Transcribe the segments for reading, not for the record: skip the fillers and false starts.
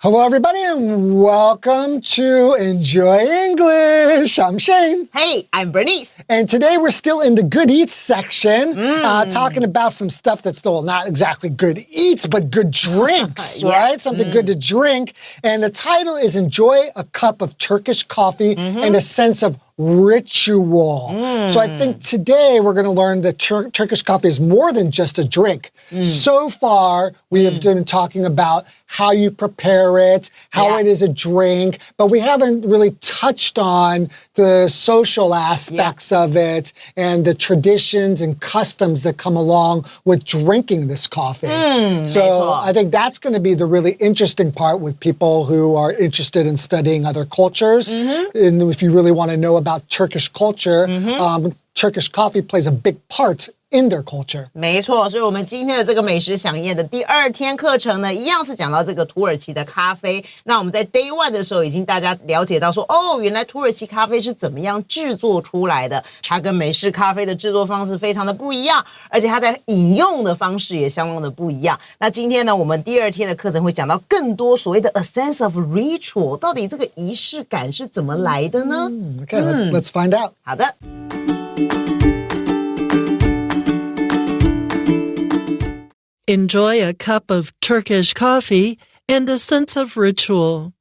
Hello, everybody, and welcome to Enjoy English. I'm Shane. Hey, I'm Bernice. And today we're still in the good eats section, talking about some stuff that's still not exactly good eats, but good drinks, right? Something good to drink. And the title is Enjoy a Cup of Turkish Coffee and a Sense of Ritual. So I think today we're going to learn that Turkish coffee is more than just a drink. So far, we have been talking about how you prepare it, how it is a drink, but we haven't really touched on the social aspects of it and the traditions and customs that come along with drinking this coffee. So I think that's going to be the really interesting part with people who are interested in studying other cultures. And if you really want to know about Turkish culture, Turkish coffee plays a big part in their culture. 没错，所以我们今天的这个美食飨宴的第2天课程呢，一样是讲到这个土耳其的咖啡。那我们在 Day 1的时候，已经大家了解到说，原来土耳其咖啡是怎么样制作出来的。它跟美式咖啡的制作方式非常的不一样，而且它在饮用的方式也相当的不一样。那今天呢，我们第2天的课程会讲到更多所谓的 a sense of ritual， 到底这个仪式感是怎么来的呢Okay, let's find out. 好的。Enjoy a cup of Turkish coffee and a sense of ritual.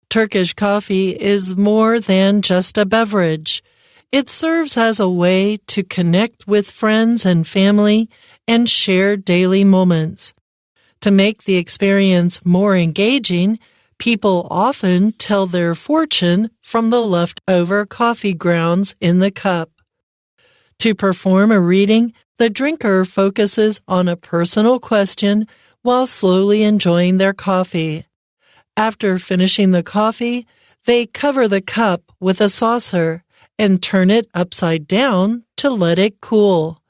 Turkish coffee is more than just a beverage. It serves as a way to connect with friends and family and share daily moments. To make the experience more engaging, people often tell their fortune from the leftover coffee grounds in the cup. To perform a reading, the drinker focuses on a personal question while slowly enjoying their coffee. After finishing the coffee, they cover the cup with a saucer and turn it upside down to let it cool.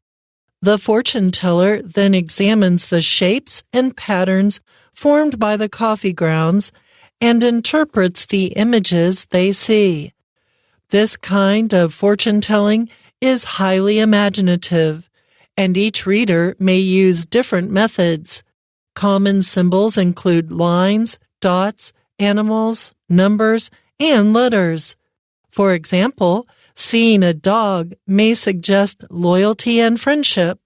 The fortune teller then examines the shapes and patterns formed by the coffee grounds and interprets the images they see. This kind of fortune telling is highly imaginative, and each reader may use different methods. Common symbols include lines, dots, animals, numbers, and letters. For example, seeing a dog may suggest loyalty and friendship,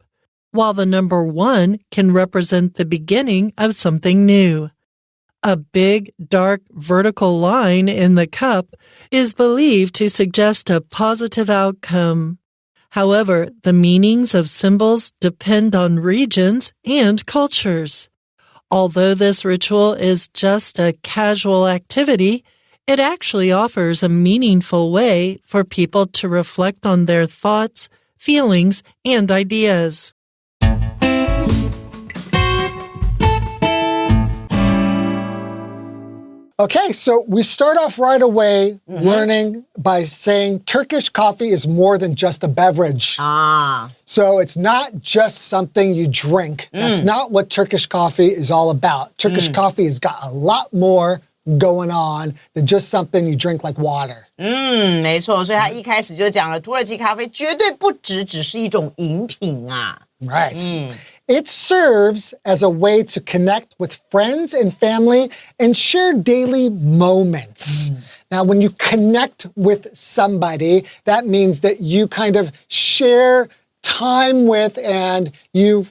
while the number 1 can represent the beginning of something new. A big, dark, vertical line in the cup is believed to suggest a positive outcome. However, the meanings of symbols depend on regions and cultures. Although this ritual is just a casual activity, it actually offers a meaningful way for people to reflect on their thoughts, feelings, and ideas. Okay, so we start off right away learning by saying Turkish coffee is more than just a beverage. So it's not just something you drink. That's not what Turkish coffee is all about. Turkish coffee has got a lot more going on than just something you drink like water. 没错，所以他一开始就讲了，土耳其咖啡绝对不只是一种饮品啊。Right. It serves as a way to connect with friends and family and share daily moments. Now, when you connect with somebody, that means that you kind of share time with and you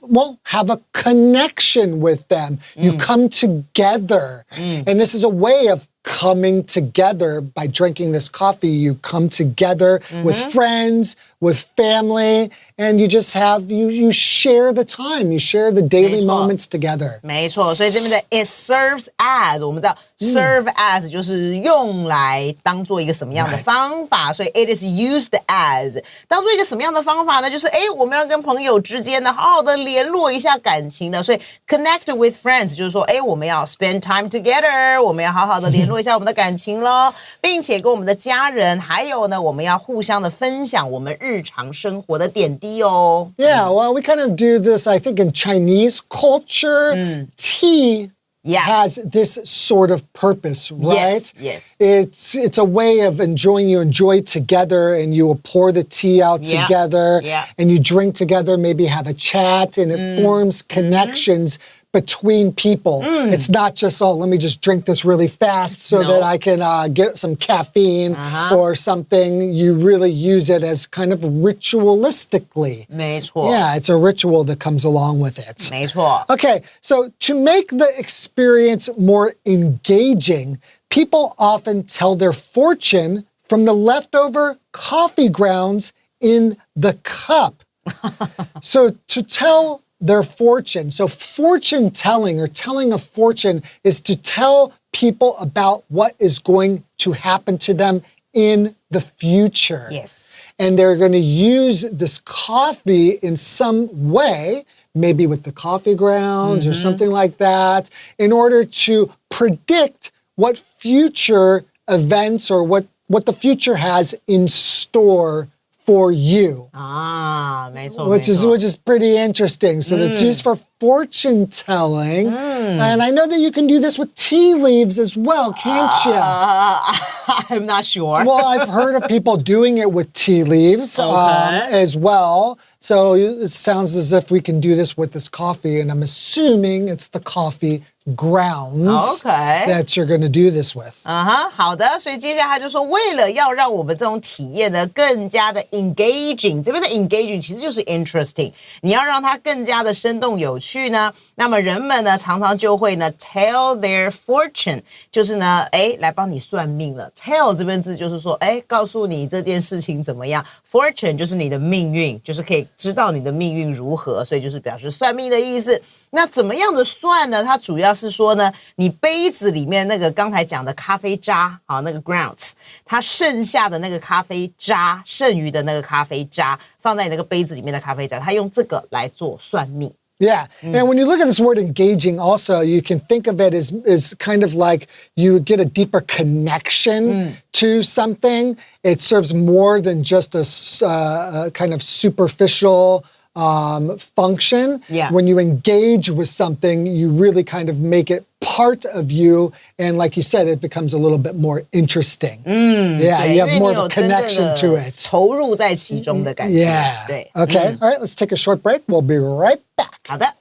have a connection with them. You come together. And this is a way of coming together by drinking this coffee. You come together with friends, with family, and you just have, you share the time, you share the daily moments together. 没错，所以这边的 it serves as 我们知道 serve as 就是用来当做一个什么样的方法，所以 it is used as 当做一个什么样的方法呢？就是我们要跟朋友之间呢好好的联络一下感情的，所以 connect with friends 就是说我们要 spend time together， 我们要好好的联络一下我们的感情咯，并且跟我们的家人，还有呢我们要互相的分享我们日常生活的点滴哦。Yeah, well, we kind of do this, I think, in Chinese culture. Tea has this sort of purpose, right? Yes. It's a way of enjoying. You enjoy together, and you will pour the tea out together, and you drink together. Maybe have a chat, and it forms connections between people. It's not just, oh, let me just drink this really fast so that I can get some caffeine or something. You really use it as kind of ritualistically. 没错 Yeah, it's a ritual that comes along with it. 没错 Okay, so to make the experience more engaging, people often tell their fortune from the leftover coffee grounds in the cup. So to tell their fortune, so fortune telling or telling a fortune is to tell people about what is going to happen to them in the future. Yes. And they're going to use this coffee in some way, maybe with the coffee grounds or something like that, in order to predict what future events or what the future has in store for you. 啊，没错 Which 没 is 错 which is pretty interesting. So it's used for fortune telling. And I know that you can do this with tea leaves as well, can't you? I'm not sure. Well, I've heard of people doing it with tea leaves as well. So it sounds as if we can do this with this coffee, and I'm assuming it's the coffee grounds that you're going to do this with. 好的，所以接下来他就说，为了要让我们这种体验呢更加的 engaging， 这边的 engaging 其实就是 interesting， 你要让它更加的生动有趣呢，那么人们呢常常就会呢 tell their fortune， 就是呢，来帮你算命了。tell 这边字就是说，告诉你这件事情怎么样。fortune 就是你的命运，就是可以知道你的命运如何，所以就是表示算命的意思。那怎么样的算呢？它主要是说呢，你杯子里面那个刚才讲的咖啡渣，好，那个 grounds， 它剩下的那个咖啡渣，剩余的那个咖啡渣，放在你那个杯子里面的咖啡渣，它用这个来做算命。Yeah. And when you look at this word engaging also, you can think of it as kind of like you get a deeper connection to something. It serves more than just a kind of superficial function. Yeah. When you engage with something, you really kind of make it part of you. And like you said, it becomes a little bit more interesting. Yeah, you have more of a connection to it. 投入在其中的感觉。 Yeah. 对。 Okay. All right, let's take a short break. We'll be right back. 好的。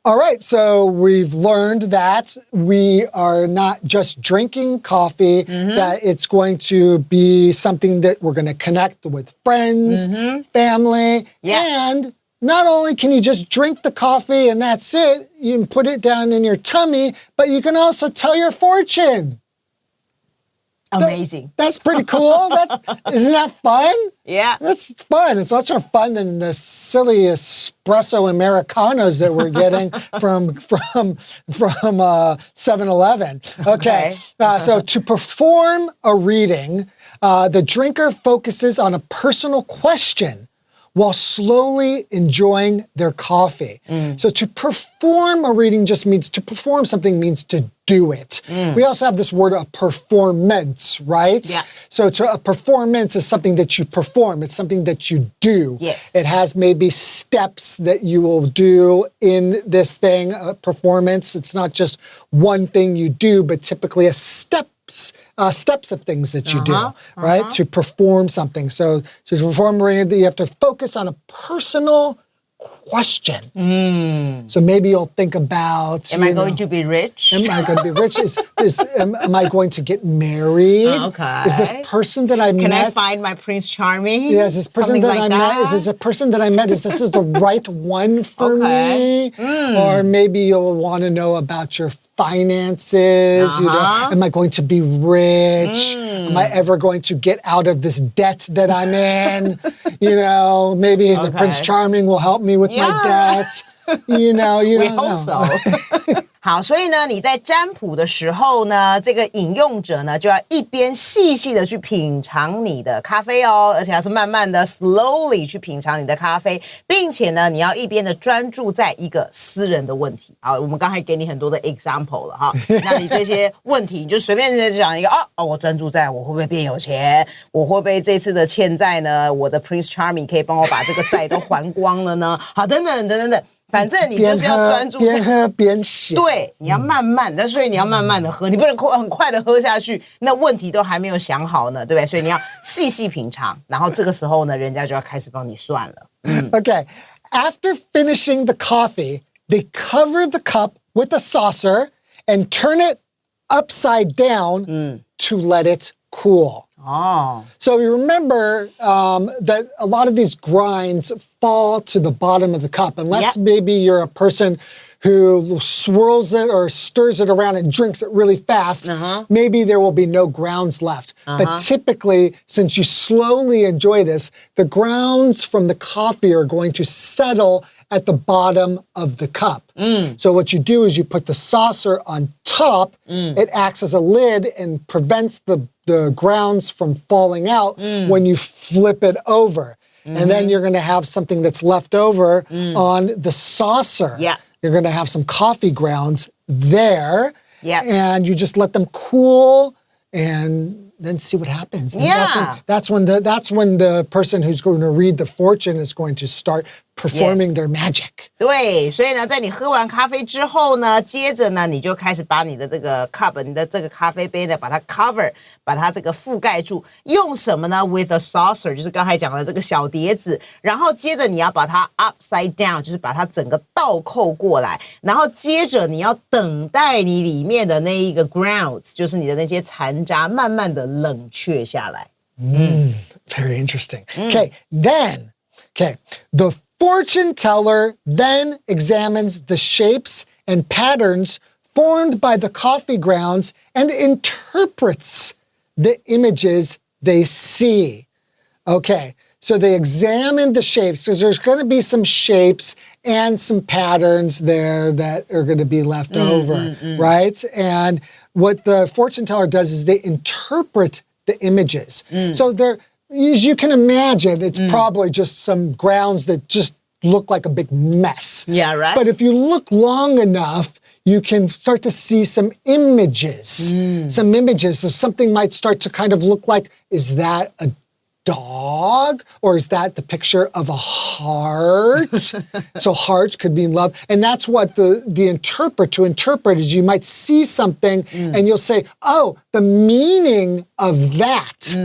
All right, so we've learned that we are not just drinking coffee, that it's going to be something that we're going to connect with friends, family, and not only can you just drink the coffee and that's it, you can put it down in your tummy, but you can also tell your fortune. Amazing. That's pretty cool. Isn't that fun? Yeah. That's fun. It's much more fun than the silly espresso Americanos that we're getting from 7-Eleven. Okay. So to perform a reading, the drinker focuses on a personal question while slowly enjoying their coffee. So to perform a reading just means to perform something means to do it. We also have this word a performance, right? Yeah. So a performance is something that you perform. It's something that you do. Yes. It has maybe steps that you will do in this thing, a performance. It's not just one thing you do, but typically steps of things that you do, right? To perform something. So to perform a reading, you have to focus on a personal question. So maybe you'll think about, Am I going to be rich? Am I going to be rich? Am I going to get married? Okay. Is this person that I met? Can I find my Prince Charming? Yeah, is this person Something that like I met? that? Is this a person that I met? Is this the right one for me? Or maybe you'll want to know about your finances. You know, am I going to be rich? Am I ever going to get out of this debt that I'm in? You know, maybe the Prince Charming will help me with my debt. You know, you We don't hope know. so. 好，所以呢，你在占卜的时候呢，这个引用者呢就要一边细细的去品尝你的咖啡哦，而且要是慢慢的 slowly 去品尝你的咖啡，并且呢，你要一边的专注在一个私人的问题。好，我们刚才给你很多的 example 了哈，那你这些问题你就随便讲一个我专注在我会不会变有钱，我会不会这次的欠债呢，我的 Prince Charming 可以帮我把这个债都还光了呢？好，等等等等等。反正你就是要专注边喝边写。对，你要慢慢的，所以你要慢慢的喝，你不能很快的喝下去，那问题都还没有想好呢，对不对？所以你要细细品尝，然后这个时候呢，人家就要开始帮你算了。Okay, after finishing the coffee, they cover the cup with a saucer and turn it upside down to let it cool. 哦， So you remember that a lot of these grinds fall to the bottom of the cup, unless maybe you're a person who swirls it or stirs it around and drinks it really fast. Maybe there will be no grounds left. But typically, since you slowly enjoy this, the grounds from the coffee are going to settle at the bottom of the cup. So what you do is you put the saucer on top. It acts as a lid and prevents the grounds from falling out when you flip it over. And then you're going to have something that's left over on the saucer. Yeah. You're going to have some coffee grounds there. Yeah. And you just let them cool and then see what happens. And Yeah. that's when the person who's going to read the fortune is going to start performing their magic. 对，所以呢，在你喝完咖啡之后呢，接着呢，你就开始把你的这个 cup， 你的这个咖啡杯呢，把它 cover， 把它这个覆盖住。用什么呢 ？With a saucer， 就是刚才讲的这个小碟子。然后接着你要把它 upside down， 就是把它整个倒扣过来。然后接着你要等待你里面的那一个 grounds， 就是你的那些残渣，慢慢的冷却下来。Very interesting. Okay, the fortune teller then examines the shapes and patterns formed by the coffee grounds and interprets the images they see. Okay, so they examine the shapes because there's going to be some shapes and some patterns there that are going to be left over, right? And what the fortune teller does is they interpret the images. So they're, as you can imagine, it's probably just some grounds that just look like a big mess. Yeah, right. But if you look long enough, you can start to see some images. Some images. So something might start to kind of look like, is that a dog? Or is that the picture of a heart? So hearts could mean love. And that's what to interpret is you might see something and you'll say, oh, the meaning of that.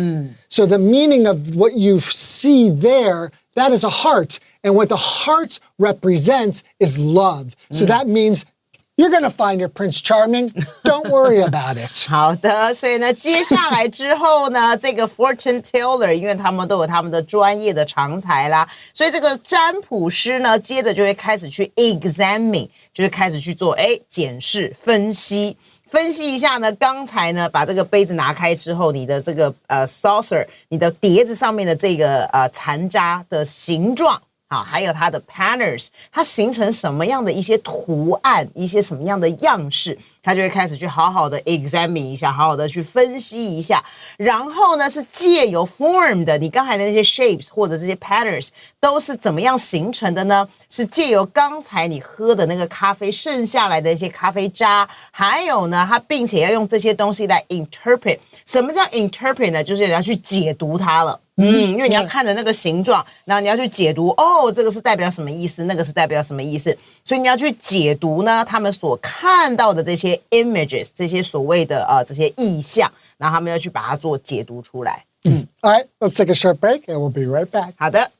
So the meaning of what you see there, that is a heart. And what the heart represents is love. So that means you're going to find your Prince Charming. Don't worry about it. 好的，所以呢，接下来之后呢，这个 fortune teller， 因为他们都有他们的专业的长才啦，所以这个占卜师呢，接着就会开始去 examine， 就是开始去做检视、分析一下呢。刚才呢，把这个杯子拿开之后，你的这个saucer， 你的碟子上面的这个残渣的形状。好，还有它的 patterns， 它形成什么样的一些图案，一些什么样的样式，他就会开始去好好的 examine 一下，好好的去分析一下。然后呢，是借由 form 的，你刚才的那些 shapes 或者这些 patterns 都是怎么样形成的呢？是借由刚才你喝的那个咖啡剩下来的一些咖啡渣，还有呢，它并且要用这些东西来 interpret。什么叫 interpret 呢？就是你要去解读它了。因为你要看着那个形状，然后你要去解读，哦，这个是代表什么意思，那个是代表什么意思，所以你要去解读呢，他们所看到的这些 images， 这些所谓的这些意象，然后他们要去把它做解读出来。All right, let's take a short break and we'll be right back. 好的。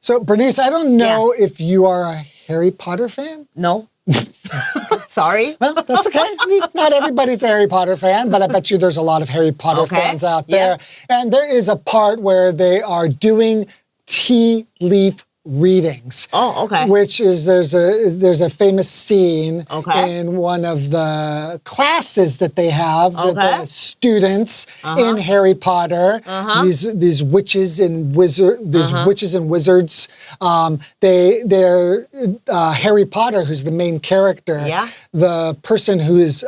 So, Bernice, I don't know if you are a Harry Potter fan. No. Sorry. Well, that's okay. Not everybody's a Harry Potter fan, but I bet you there's a lot of Harry Potter fans out there. And there is a part where they are doing tea leaf readings. Oh, okay. Which is there's a famous scene in one of the classes that they have that the students in Harry Potter, these witches and wizards, they're Harry Potter, who's the main character, the person who is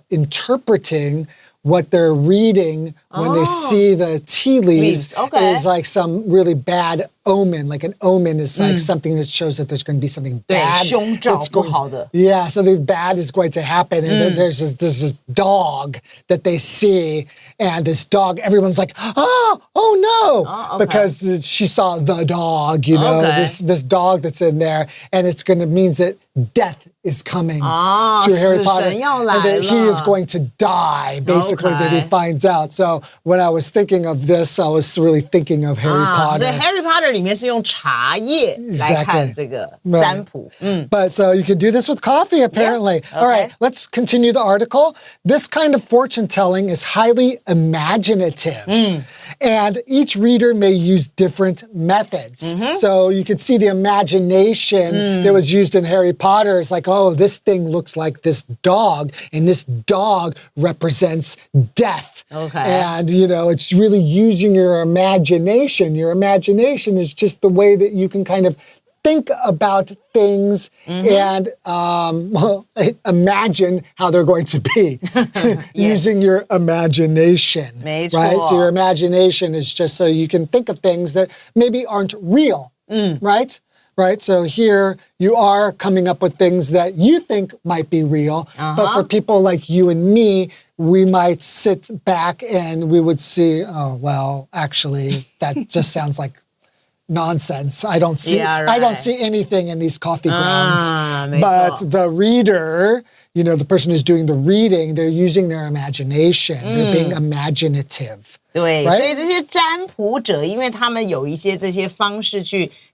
interpreting what they're reading when they see the tea leaves Okay. is like some really bad omen. Like an omen is like something that shows that there's going to be something 对， bad 凶兆 that's 不 going 好的。 Yeah, something bad is going to happen. And then there's this dog that they see. And this dog, everyone's like, oh no. Oh, okay. Because she saw the dog, you know, Okay. this dog that's in there. And it's going to means that death is coming to Harry 死 Potter. 神要来 And that he 了。 is going to die, basically, that he Okay. finds out. So when I was thinking of this, I was really thinking of Harry 所以 Potter. Harry Potter 里面是用茶叶来看这个 Right. 占卜。 But so you can do this with coffee, apparently. Yeah, All right, okay. let's continue the article. This kind of fortune telling is highly imaginative. And each reader may use different methods. So you can see the imagination that was used in Harry Potter. It's like, oh, this thing looks like this dog, and this dog represents death. Okay. And, you know, it's really using your imagination. Your imagination is just the way that you can kind of think about things and imagine how they're going to be using your imagination. 没错。 Right? So your imagination is just so you can think of things that maybe aren't real. Right? Right? So here you are coming up with things that you think might be real. But for people like you and me, we might sit back and we would see, oh, well, actually, that just sounds like nonsense. I don't see Yeah, I don't right. see anything in these coffee grounds. 没错。 But the reader, you know, the person who's doing the reading, they're using their imagination. They're being imaginative. 对， Right? 所以这些占卜者，因为他们有一些这些方式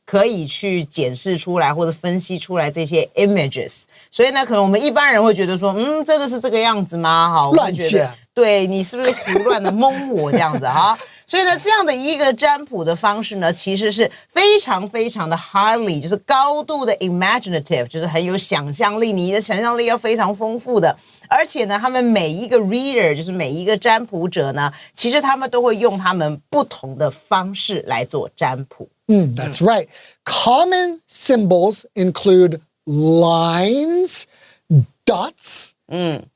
可以去检视出来或者分析出来这些 images， 所以呢，可能我们一般人会觉得说，真的是这个样子吗？好，我们觉得乱讲，对你是不是胡乱的蒙我这样子哈？所以呢，这样的一个占卜的方式呢，其实是非常非常的 highly， 就是高度的 imaginative， 就是很有想象力，你的想象力要非常丰富的。而且呢，他们每一个 reader， 就是每一个占卜者呢，其实他们都会用他们不同的方式来做占卜。That's right. Common symbols include lines, dots,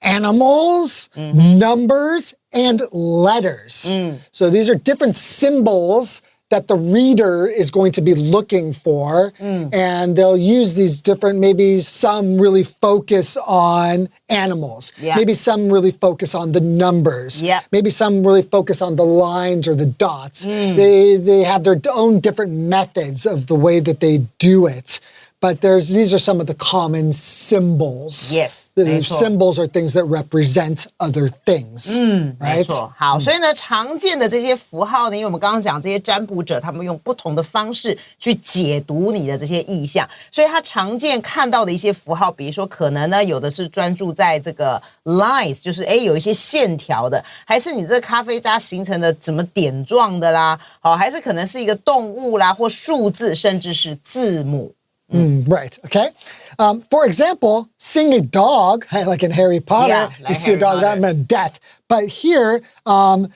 animals, numbers, and letters. So these are different symbols that the reader is going to be looking for. And they'll use these different, maybe some really focus on animals. Yeah. Maybe some really focus on the numbers. Yeah. Maybe some really focus on the lines or the dots. They have their own different methods of the way that they do it. But these are some of the common symbols. Yes, The 没错。 symbols are things that represent other things. 没 Right? 错，好，所以呢，常见的这些符号呢，因为我们刚刚讲这些占卜者，他们用不同的方式去解读你的这些意象，所以他常见看到的一些符号，比如说可能呢，有的是专注在这个 lines， 就是有一些线条的，还是你这个咖啡渣形成的怎么点状的啦，好，还是可能是一个动物啦，或数字，甚至是字母。Right. Okay. For example, seeing a dog, like in Harry Potter, Yeah, like you see Harry a dog, that Potter. meant death. But here,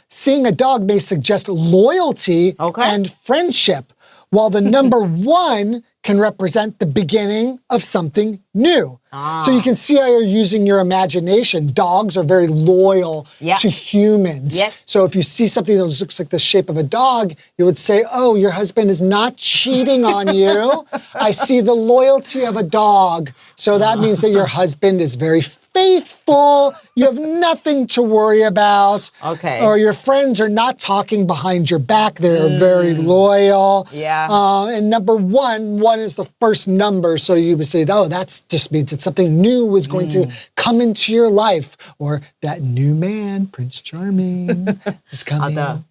seeing a dog may suggest loyalty Okay. and friendship, while the number 1 can represent the beginning of something new. So you can see how you're using your imagination. Dogs are very loyal Yeah. to humans. Yes. So if you see something that looks like the shape of a dog, you would say, oh, your husband is not cheating on you. I see the loyalty of a dog. So that means that your husband is very faithful. You have nothing to worry about. Okay. Or your friends are not talking behind your back. They're very loyal. Yeah. And number 1 is the first number. So you would say, oh, that just means that something new is going to come into your life. Or that new man, Prince Charming, is 好 coming. 的。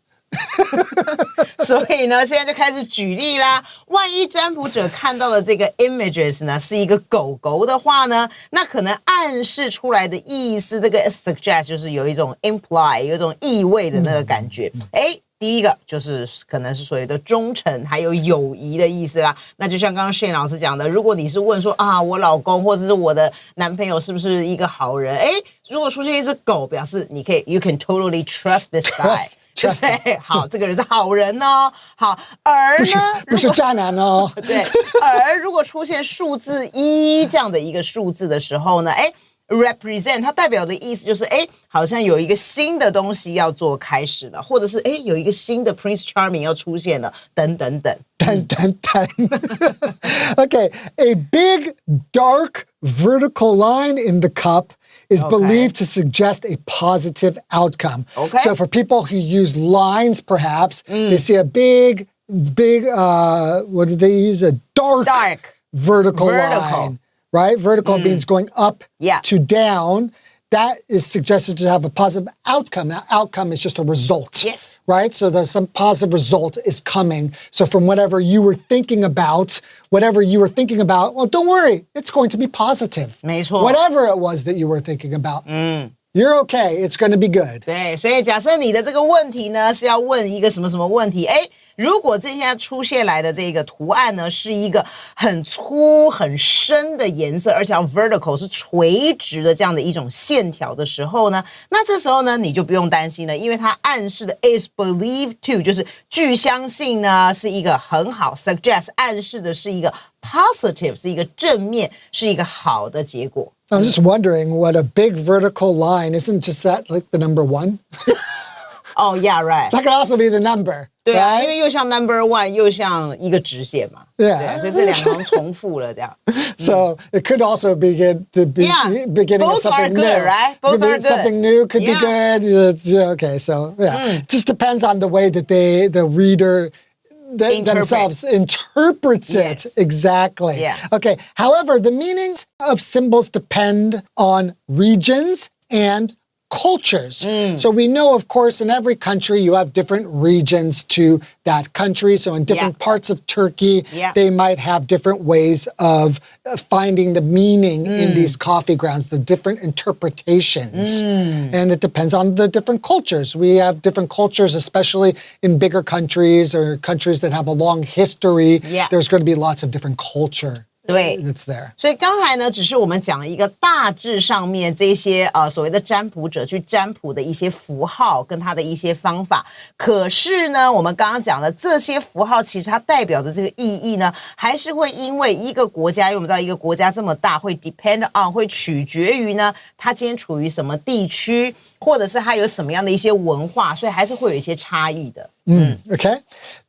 所以呢，现在就开始举例啦。万一占卜者看到的这个 images 呢是一个狗狗的话呢，那可能暗示出来的意思，这个 suggest 就是有一种 imply， 有一种意味的那个感觉。第一个就是可能是所谓的忠诚还有友谊的意思啦。那就像刚刚 Shane 老师讲的，如果你是问说啊，我老公或者是我的男朋友是不是一个好人？如果出现一只狗，表示你可以 you can totally trust this guy。 Trust 对，好，这个人是好人哦。好，而呢，不是渣男哦。对，而如果出现数字1这样的一个数字的时候呢， represent 它代表的意思就是好像有一个新的东西要做开始了，或者是有一个新的 Prince Charming 要出现了，等等等。Dun, dun, dun. Okay, a big dark vertical line in the cup is believed to suggest a positive outcome. Okay. So for people who use lines, perhaps, they see a big, what did they use? A dark vertical line. Right? Vertical means going up to down. That is suggested to have a positive outcome. Now, outcome is just a result. Yes. Right? So there's some positive result is coming. So from whatever you were thinking about, well, don't worry. It's going to be positive. 没错。 Whatever it was that you were thinking about. You're okay. It's going to be good. 对，所以假设你的这个问题呢是要问一个什么什么问题，如果这现在出现来的这个图案呢是一个很粗很深的颜色，而且要 vertical 是垂直的这样的一种线条的时候呢，那这时候呢你就不用担心了，因为它暗示的 is believed to 就是据相信呢是一个很好 suggest 暗示的是一个 positive 是一个正面是一个好的结果。I'm just wondering what a big vertical line isn't just that like the number one? Oh, yeah, right. That could also be the number. 对啊， right? 因为又像 number one 又像一个直线嘛。 Yeah. 对啊，所以这两行重复了这样。So it could also be the beginning Both of are something good, new. right? Both Could be are good. Something new could Yeah. be good. Okay, so just depends on the way that the reader themselves interprets it. Yes. Exactly. Yeah. Okay. However, the meanings of symbols depend on regions and cultures. So we know, of course, in every country you have different regions to that country. So in different parts of Turkey, they might have different ways of finding the meaning in these coffee grounds, the different interpretations. And it depends on the different cultures. We have different cultures, especially in bigger countries or countries that have a long history. There's going to be lots of different culture. 对 That's there. 所以刚才呢，只是我们讲了一个大致上面这些所谓的占卜者去占卜的一些符号跟他的一些方法。可是呢，我们刚刚讲的这些符号，其实它代表的这个意义呢，还是会因为一个国家，因为我们知道一个国家这么大，会 depend on 会取决于呢，它今天处于什么地区，或者是它有什么样的一些文化，所以还是会有一些差异的。Okay.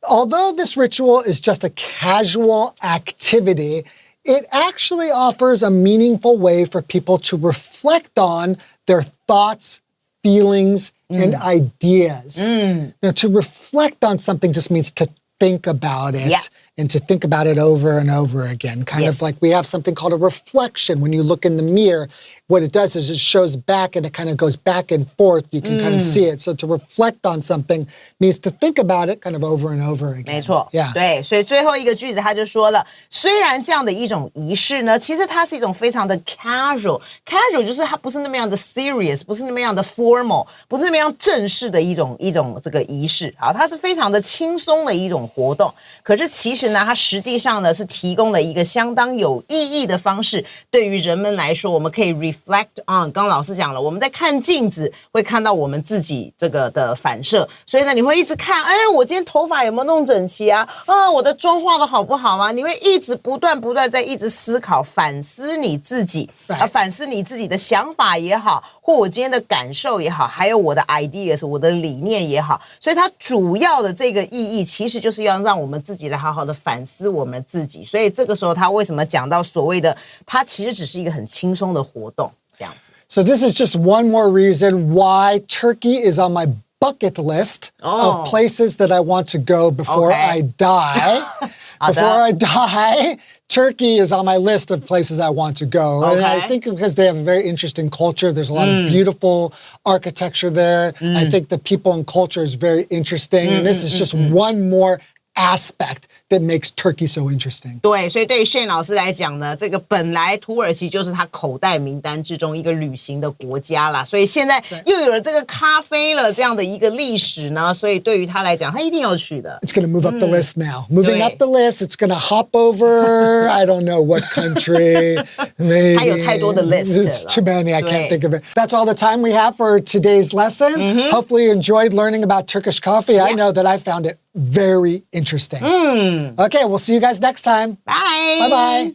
Although this ritual is just a casual activity, it actually offers a meaningful way for people to reflect on their thoughts, feelings, and ideas. Now, to reflect on something just means to think about it and to think about it over and over again. Kind of like we have something called a reflection. When you look in the mirror, what it does is it shows back and it kind of goes back and forth. You can kind of see it. So to reflect on something means to think about it kind of over and over again. 没错， Yeah. 对，所以最后一个句子他就说了，虽然这样的一种仪式呢，其实它是一种非常的 casual 就是它不是那么样的 serious， 不是那么样的 formal， 不是那么样正式的一种这个仪式，好，它是非常的轻松的一种活动。可是其实呢，它实际上呢是提供了一个相当有意义的方式，对于人们来说，我们可以 reflect on。刚刚老师讲了，我们在看镜子会看到我们自己这个的反射，所以呢，你会一直看，我今天头发有没有弄整齐啊？我的妆化的好不好啊？你会一直不断在一直思考、反思你自己，反思你自己的想法也好，或我今天的感受也好，还有我的 ideas、我的理念也好，所以它主要的这个意义，其实就是要让我们自己来好好的反思我们自己。所以这个时候，他为什么讲到所谓的，它其实只是一个很轻松的活动，这样子。So this is just one more reason why Turkey is on my bucket list of places that I want to go before I die. Before I die, Turkey is on my list of places I want to go. And I think because they have a very interesting culture, there's a lot of beautiful architecture there. I think the people and culture is very interesting. And this is just one more aspect that makes Turkey so interesting. 对，所以对于 Shane 老师来讲呢，这个本来土耳其就是他口袋名单之中一个旅行的国家啦，所以现在又有了这个咖啡了这样的一个历史呢，所以对于他来讲，他一定要去的。It's going to move up the list now. Moving up the list, it's going to hop over, I don't know what country, maybe. 还有太多的 list It's too many, I 对 can't think of it. That's all the time we have for today's lesson. Hopefully you enjoyed learning about Turkish coffee. I know that I found it very interesting. Okay, we'll see you guys next time. Bye. Bye-bye.